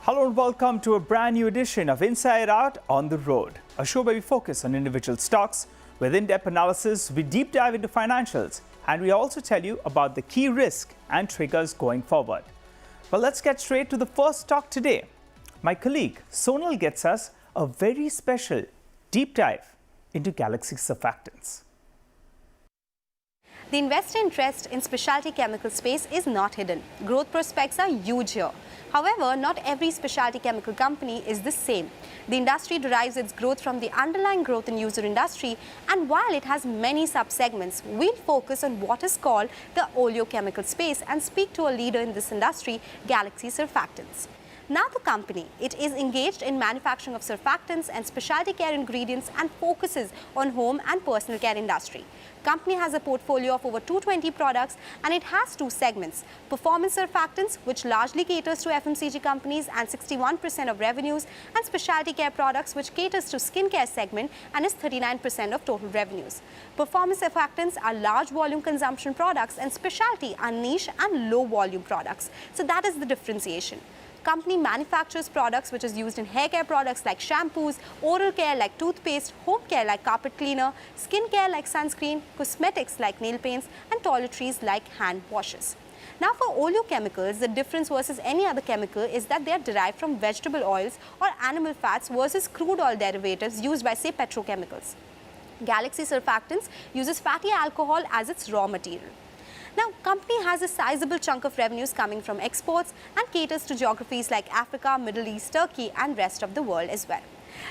Hello and welcome to a brand new edition of Inside Out on the Road, a show where we focus on individual stocks. With in-depth analysis, we deep dive into financials, and we also tell you about the key risk and triggers going forward. Well, let's get straight to the first stock today. My colleague Sonal gets us a very special deep dive into Galaxy Surfactants. The investor interest in specialty chemical space is not hidden. Growth prospects are huge here. However, not every specialty chemical company is the same. The industry derives its growth from the underlying growth in user industry, and while it has many sub-segments, we'll focus on what is called the oleochemical space and speak to a leader in this industry, Galaxy Surfactants. Now the company, it is engaged in manufacturing of surfactants and specialty care ingredients and focuses on home and personal care industry. Company has a portfolio of over 220 products and it has two segments: performance surfactants, which largely caters to FMCG companies and 61% of revenues, and specialty care products, which caters to skincare segment and is 39% of total revenues. Performance surfactants are large volume consumption products and specialty are niche and low volume products. So that is the differentiation. Company manufactures products which is used in hair care products like shampoos, oral care like toothpaste, home care like carpet cleaner, skin care like sunscreen, cosmetics like nail paints, and toiletries like hand washes. Now for oleochemicals, the difference versus any other chemical is that they are derived from vegetable oils or animal fats versus crude oil derivatives used by, say, petrochemicals. Galaxy Surfactants uses fatty alcohol as its raw material. Now, company has a sizable chunk of revenues coming from exports and caters to geographies like Africa, Middle East, Turkey and rest of the world as well.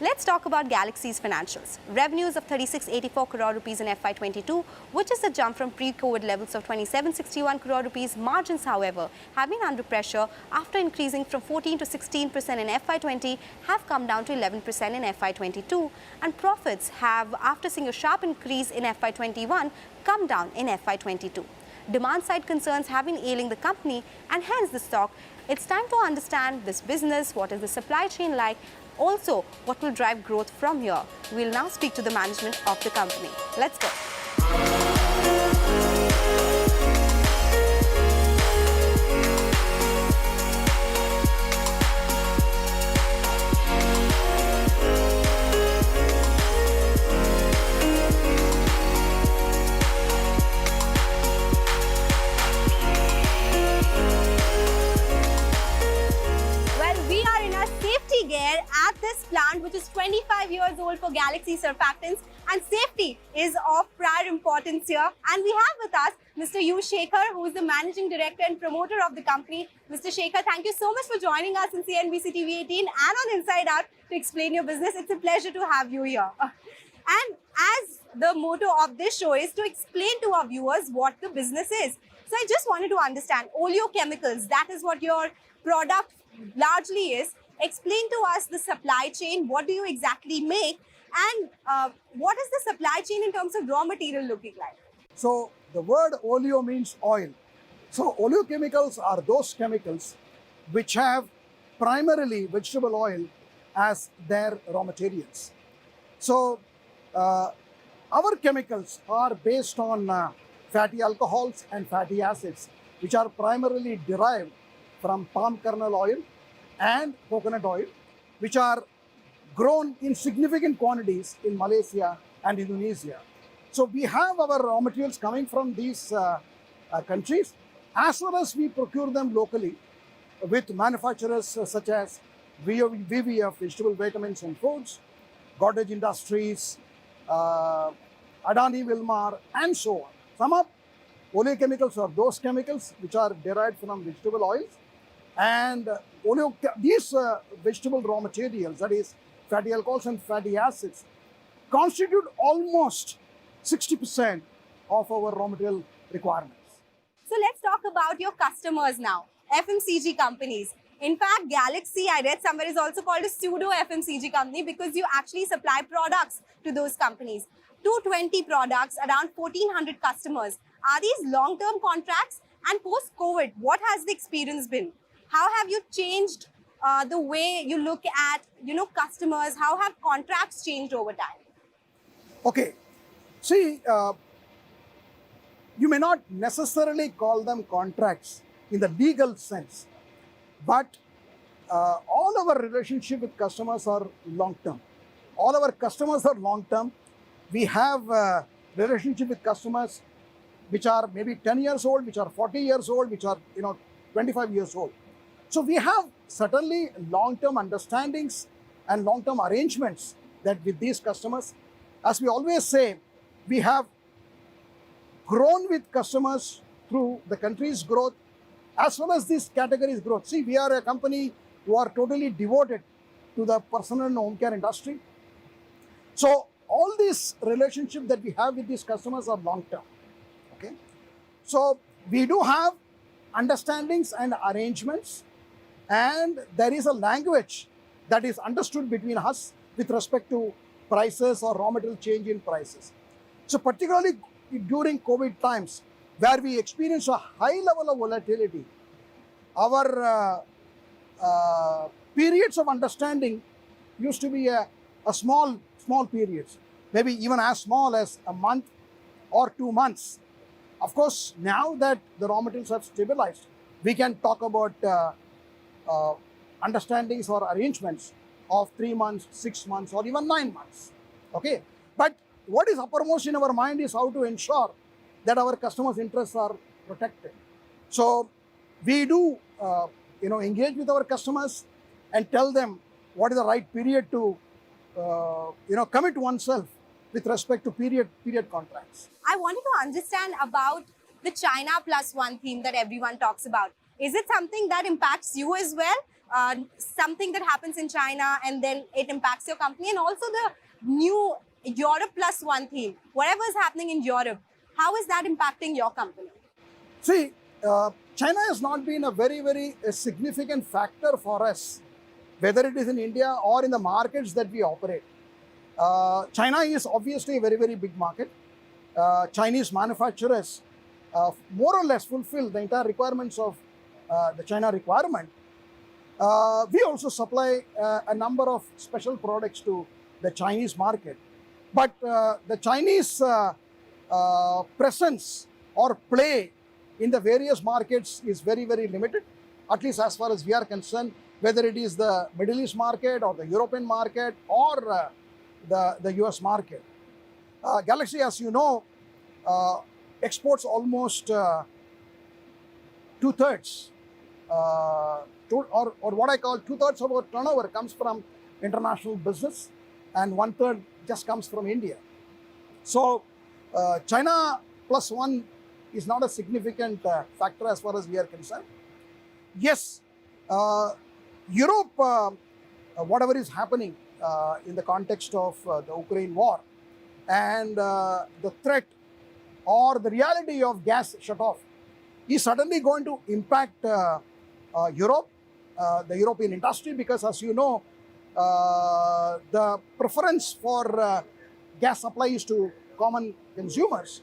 Let's talk about Galaxy's financials. Revenues of 3684 crore rupees in FY22, which is a jump from pre-COVID levels of 2761 crore rupees. Margins, however, have been under pressure after increasing from 14 to 16% in FY20, have come down to 11% in FY22, and profits have, after seeing a sharp increase in FY21, come down in FY22. Demand side concerns have been ailing the company and hence the stock. It's time to understand this business, what is the supply chain like, also what will drive growth from here. We'll now speak to the management of the company. Let's go. At this plant, which is 25 years old for Galaxy Surfactants, and safety is of prior importance here. And we have with us Mr. U Shekhar, who is the Managing Director and Promoter of the company. Mr. Shekhar, thank you so much for joining us in CNBC-TV18 and on Inside Out to explain your business. It's a pleasure to have you here. And as the motto of this show is to explain to our viewers what the business is. So I just wanted to understand, oleochemicals, that is what your product largely is. Explain to us the supply chain. What do you exactly make, and what is the supply chain in terms of raw material looking like? So the word oleo means oil. So oleochemicals are those chemicals which have primarily vegetable oil as their raw materials. So our chemicals are based on fatty alcohols and fatty acids, which are primarily derived from palm kernel oil and coconut oil, which are grown in significant quantities in Malaysia and Indonesia. So we have our raw materials coming from these countries, as well as we procure them locally with manufacturers such as VVF, Vegetable Vitamins and Foods, Godrej Industries, Adani Wilmar, and so on. Some of oleochemicals are those chemicals which are derived from vegetable oils, and these vegetable raw materials, that is fatty alcohols and fatty acids, constitute almost 60% of our raw material requirements. So let's talk about your customers now, FMCG companies. In fact, Galaxy, I read somewhere, is also called a pseudo FMCG company because you actually supply products to those companies. 220 products, around 1,400 customers. Are these long-term contracts? And post-COVID, what has the experience been? How have you changed the way you look at, customers? How have contracts changed over time? Okay, see, you may not necessarily call them contracts in the legal sense, but all our relationship with customers are long term. All our customers are long term. We have relationship with customers which are maybe 10 years old, which are 40 years old, which are 25 years old. So we have certainly long-term understandings and long-term arrangements that with these customers. As we always say, we have grown with customers through the country's growth as well as this category's growth. See, we are a company who are totally devoted to the personal and home care industry. So all these relationships that we have with these customers are long-term. Okay, so we do have understandings and arrangements, and there is a language that is understood between us with respect to prices or raw material change in prices. So particularly during COVID times, where we experience a high level of volatility, our periods of understanding used to be a small periods, maybe even as small as a month or 2 months. Of course, now that the raw materials have stabilized, we can talk about understandings or arrangements of 3 months, 6 months, or even 9 months. Okay, but what is uppermost in our mind is how to ensure that our customers' interests are protected. So we do, engage with our customers and tell them what is the right period to, commit oneself with respect to period contracts. I wanted to understand about the China Plus One theme that everyone talks about. Is it something that impacts you as well? Something that happens in China and then it impacts your company? And also the new Europe Plus One theme, whatever is happening in Europe, how is that impacting your company? See, China has not been a very significant factor for us, whether it is in India or in the markets that we operate. China is obviously a very big market. Chinese manufacturers more or less fulfill the entire requirements of the China requirement. We also supply a number of special products to the Chinese market. But the Chinese presence or play in the various markets is very limited, at least as far as we are concerned, whether it is the Middle East market or the European market or the US market. Galaxy, as you know, exports almost 2/3, or what I call 2/3 of our turnover comes from international business, and 1/3 just comes from India. So China Plus One is not a significant factor as far as we are concerned. Yes, Europe, whatever is happening in the context of the Ukraine war and the threat or the reality of gas shutoff is certainly going to impact Europe, the European industry, because as you know, the preference for gas supply is to common consumers.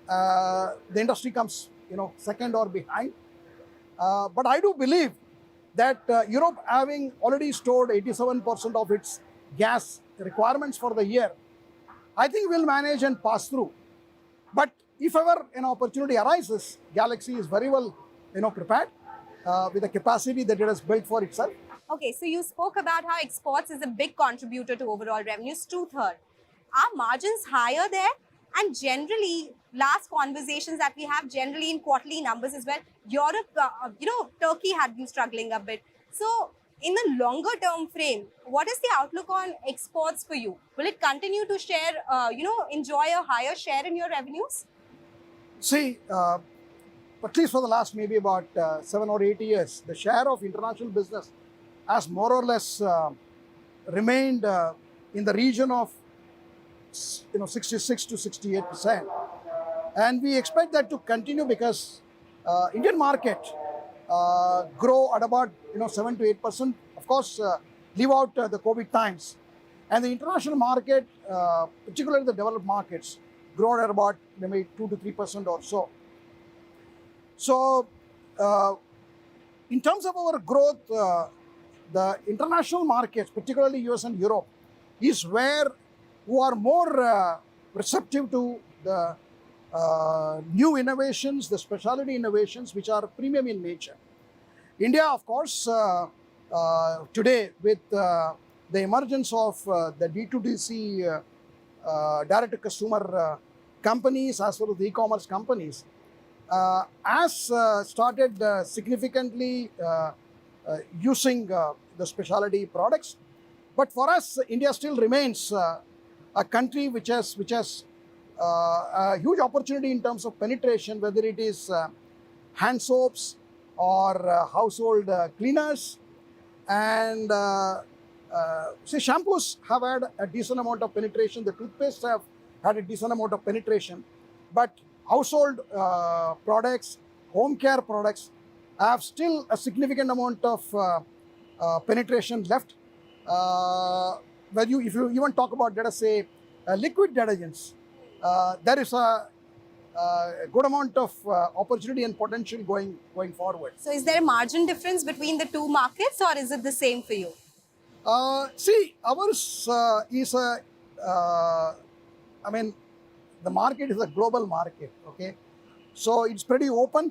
The industry comes, second or behind. But I do believe that Europe, having already stored 87% of its gas requirements for the year, I think will manage and pass through. But if ever an opportunity arises, Galaxy is very well, prepared with the capacity that it has built for itself. Okay, so you spoke about how exports is a big contributor to overall revenues, 2/3. Are margins higher there? And generally, last conversations that we have generally in quarterly numbers as well, Europe, Turkey had been struggling a bit. So in the longer term frame, what is the outlook on exports for you? Will it continue to share, enjoy a higher share in your revenues? See, at least for the last maybe about 7 or 8 years, the share of international business has more or less remained in the region of 66 to 68%, and we expect that to continue because Indian market grow at about 7 to 8%. Of course, leave out the COVID times, and the international market, particularly the developed markets, grow at about maybe 2 to 3% or so. So, in terms of our growth, the international markets, particularly US and Europe, is where who are more receptive to the new innovations, the specialty innovations, which are premium in nature. India, of course, today with the emergence of the D2DC direct-to-consumer companies as well as the e-commerce companies, has started significantly using the specialty products. But for us, India still remains a country which has a huge opportunity in terms of penetration, whether it is hand soaps or household cleaners. And see, shampoos have had a decent amount of penetration, the toothpaste have had a decent amount of penetration, but household products, home care products have still a significant amount of penetration left. If you even talk about, let us say, liquid detergents, there is a good amount of opportunity and potential going forward. So is there a margin difference between the two markets, or is it the same for you? See, ours is I mean, the market is a global market, okay? So it's pretty open,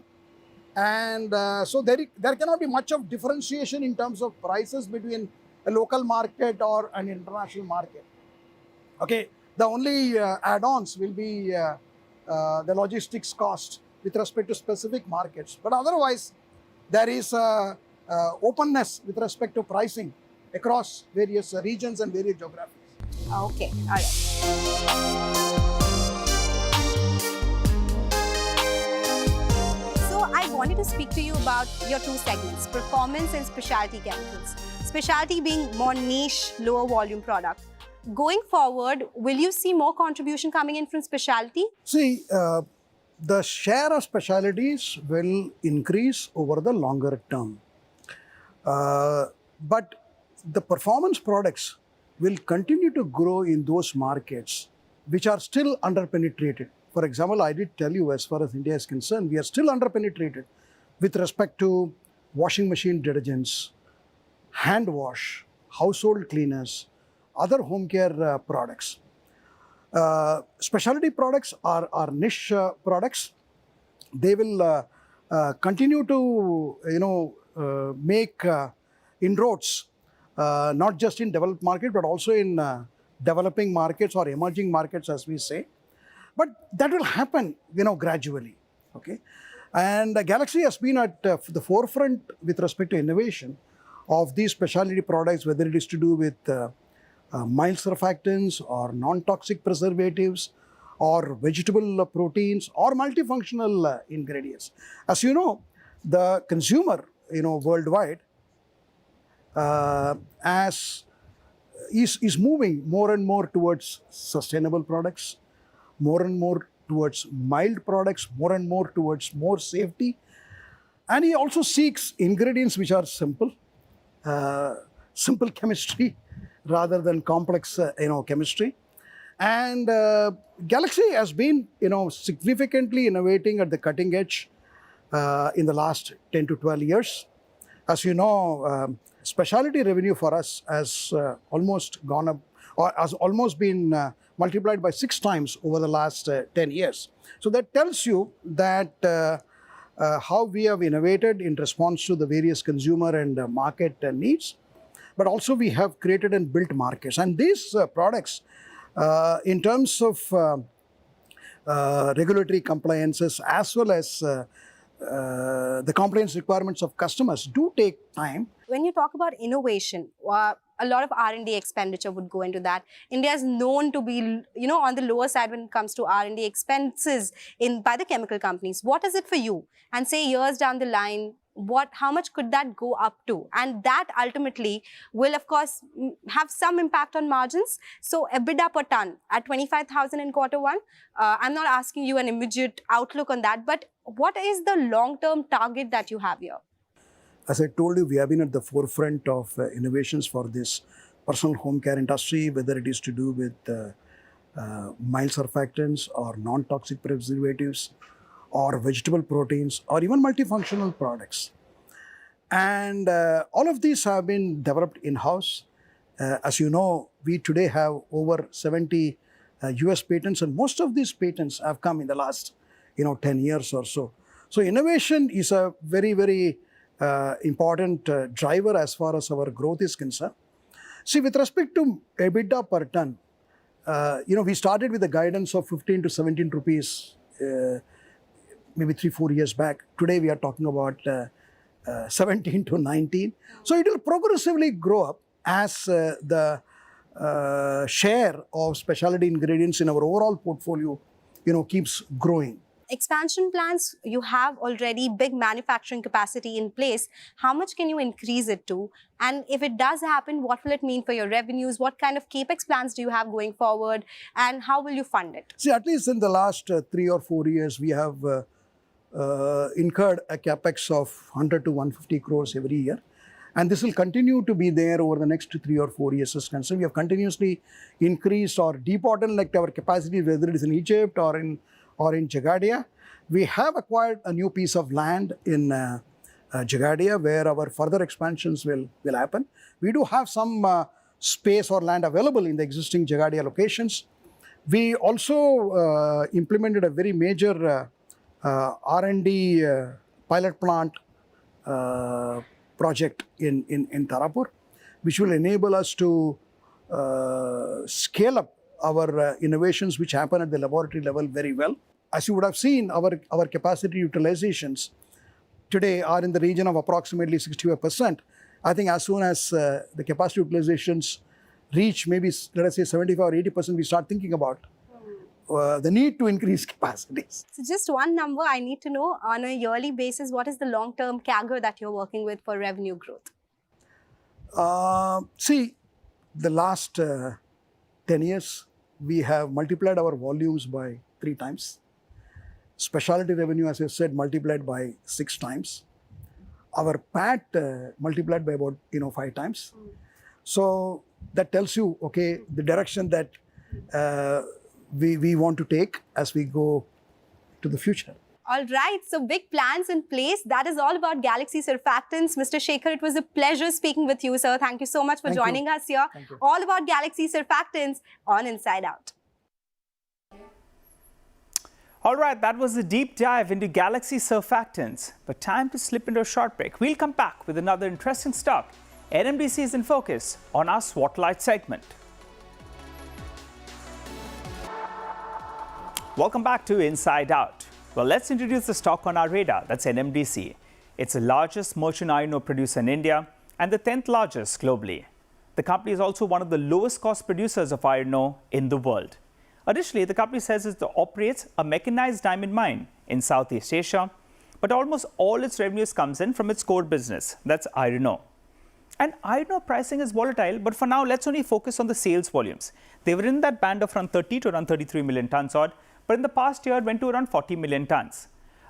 and so there cannot be much of differentiation in terms of prices between a local market or an international market. Okay, the only add-ons will be the logistics cost with respect to specific markets, but otherwise there is openness with respect to pricing across various regions and various geographies. Okay, all right. So I wanted to speak to you about your two segments, performance and specialty chemicals. Specialty being more niche, lower volume product. Going forward, will you see more contribution coming in from specialty? See, the share of specialties will increase over the longer term. But the performance products will continue to grow in those markets which are still under-penetrated. For example, I did tell you, as far as India is concerned, we are still under-penetrated with respect to washing machine detergents, hand wash, household cleaners, other home care products. Specialty products are niche products. They will continue to make inroads, not just in developed market but also in developing markets or emerging markets, as we say. But that will happen, gradually. Okay, and Galaxy has been at the forefront with respect to innovation of these specialty products, whether it is to do with mild surfactants or non-toxic preservatives or vegetable proteins or multifunctional ingredients. As you know, the consumer, worldwide is moving more and more towards sustainable products, more and more towards mild products, more and more towards more safety. And he also seeks ingredients which are simple chemistry rather than complex chemistry. And Galaxy has been significantly innovating at the cutting edge in the last 10 to 12 years. As you know, specialty revenue for us has almost gone up, or has almost been multiplied by 6 times over the last 10 years. So that tells you that how we have innovated in response to the various consumer and market needs, but also we have created and built markets. And these products, in terms of regulatory compliances as well as the compliance requirements of customers, do take time. When you talk about innovation, a lot of R&D expenditure would go into that. India is known to be, on the lower side when it comes to R&D expenses by the chemical companies. What is it for you? And say years down the line, how much could that go up to? And that ultimately will, of course, have some impact on margins. So EBITDA per ton at 25,000 in Q1. I'm not asking you an immediate outlook on that, but what is the long-term target that you have here? As I told you, we have been at the forefront of innovations for this personal home care industry, whether it is to do with mild surfactants or non-toxic preservatives or vegetable proteins or even multifunctional products. And all of these have been developed in-house. As you know, we today have over 70 US patents, and most of these patents have come in the last 10 years or so. So innovation is a very, very important driver as far as our growth is concerned. See, with respect to EBITDA per ton, we started with a guidance of 15 to 17 rupees maybe 3-4 years back. Today we are talking about 17 to 19. So it will progressively grow up as the share of specialty ingredients in our overall portfolio, keeps growing. Expansion plans, you have already big manufacturing capacity in place. How much can you increase it to? And if it does happen, what will it mean for your revenues? What kind of capex plans do you have going forward? And how will you fund it? See, at least in the last 3 or 4 years, we have incurred a capex of 100 to 150 crores every year. And this will continue to be there over the next 3 or 4 years. So we have continuously increased or debottlenecked our capacity, whether it is in Egypt or in Jagadia. We have acquired a new piece of land in Jagadia where our further expansions will happen. We do have some space or land available in the existing Jagadia locations. We also implemented a very major R&D pilot plant project in Tarapur, which will enable us to scale up our innovations which happen at the laboratory level very well. As you would have seen, our capacity utilizations today are in the region of approximately 65%. I think as soon as the capacity utilizations reach maybe, let us say 75 or 80%, we start thinking about the need to increase capacities. So just one number I need to know on a yearly basis, what is the long-term CAGR that you're working with for revenue growth? See, the last 10 years, we have multiplied our volumes by 3 times. Specialty revenue, as I said, multiplied by 6 times. Our PAT multiplied by about 5 times. So that tells you, okay, the direction that we want to take as we go to the future. All right, so big plans in place. That is all about Galaxy Surfactants. Mr. Shekhar, it was a pleasure speaking with you, sir. Thank you so much for joining us here. All about Galaxy Surfactants on Inside Out. All right, that was a deep dive into Galaxy Surfactants. But time to slip into a short break. We'll come back with another interesting stock. NMDC is in focus on our Swotlight segment. Welcome back to Inside Out. Well, let's introduce the stock on our radar. That's NMDC. It's the largest merchant iron ore producer in India and the 10th largest globally. The company is also one of the lowest cost producers of iron ore in the world. Additionally, the company says it operates a mechanized diamond mine in Southeast Asia, but almost all its revenues comes in from its core business, that's iron ore. And iron ore pricing is volatile, but for now, let's only focus on the sales volumes. They were in that band of around 30 to around 33 million tons odd, but in the past year, it went to around 40 million tons.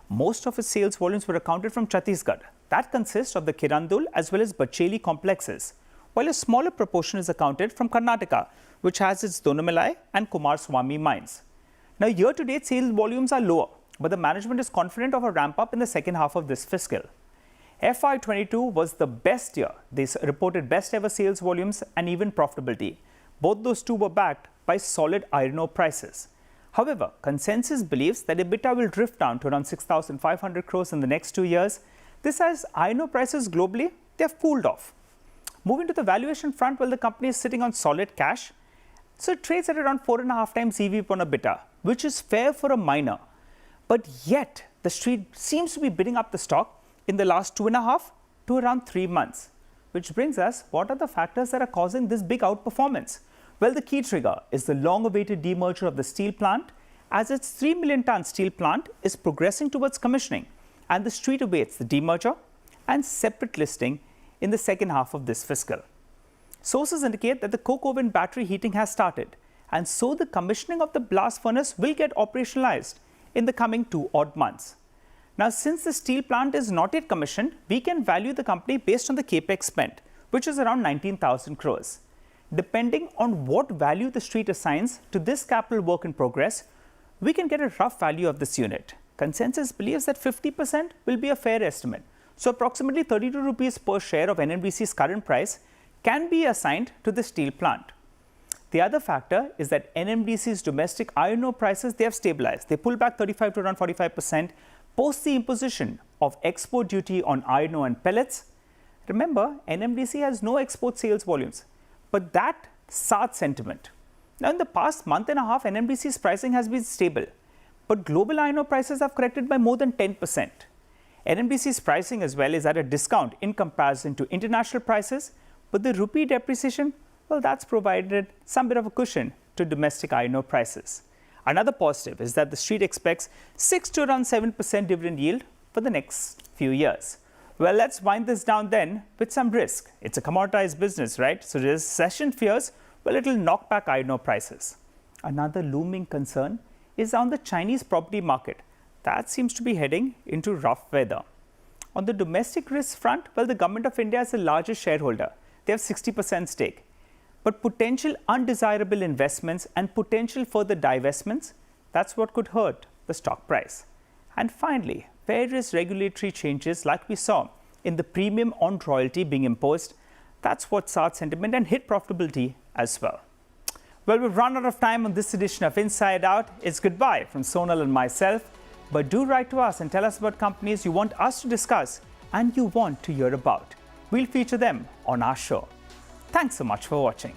Most of its sales volumes were accounted from Chhattisgarh. That consists of the Kirandul as well as Bacheli complexes, while a smaller proportion is accounted from Karnataka, which has its Donamalai and Kumaraswamy mines. Now, year-to-date sales volumes are lower, but the management is confident of a ramp-up in the second half of this fiscal. FY22 was the best year. They reported best-ever sales volumes and even profitability. Both those two were backed by solid iron ore prices. However, consensus believes that EBITDA will drift down to around 6,500 crores in the next 2 years. This as iron ore prices globally, they have cooled off. Moving to the valuation front, well, the company is sitting on solid cash. So it trades at around 4.5 times EV upon EBITDA, which is fair for a miner. But yet, the street seems to be bidding up the stock in the last 2.5 to around 3 months. Which brings us, what are the factors that are causing this big outperformance? Well, the key trigger is the long-awaited demerger of the steel plant, as its 3 million ton steel plant is progressing towards commissioning, and the street awaits the demerger and separate listing in the second half of this fiscal. Sources indicate that the coke oven battery heating has started, and so the commissioning of the blast furnace will get operationalized in the coming 2 odd months. Now, since the steel plant is not yet commissioned, we can value the company based on the capex spent, which is around 19,000 crores. Depending on what value the street assigns to this capital work in progress, we can get a rough value of this unit. Consensus believes that 50% will be a fair estimate. So approximately 32 rupees per share of NMDC's current price can be assigned to the steel plant. The other factor is that NMDC's domestic iron ore prices, they have stabilized. They pulled back 35 to around 45% post the imposition of export duty on iron ore and pellets. Remember, NMDC has no export sales volumes, but that SART sentiment. Now, in the past month and a half, NMDC's pricing has been stable, but global iron ore prices have corrected by more than 10%. NMDC's pricing as well is at a discount in comparison to international prices, but the rupee depreciation, well, that's provided some bit of a cushion to domestic iron ore prices. Another positive is that the street expects 6 to around 7% dividend yield for the next few years. Well, let's wind this down then with some risk. It's a commoditized business, right? So recession fears, well, it will knock back iron ore prices. Another looming concern is on the Chinese property market. That seems to be heading into rough weather. On the domestic risk front, well, the Government of India is the largest shareholder. They have 60% stake. But potential undesirable investments and potential further divestments, that's what could hurt the stock price. And finally, various regulatory changes like we saw in the premium on royalty being imposed, that's what soured sentiment and hit profitability as well. Well, we've run out of time on this edition of Inside Out. It's goodbye from Sonal and myself. But do write to us and tell us about companies you want us to discuss and you want to hear about. We'll feature them on our show. Thanks so much for watching.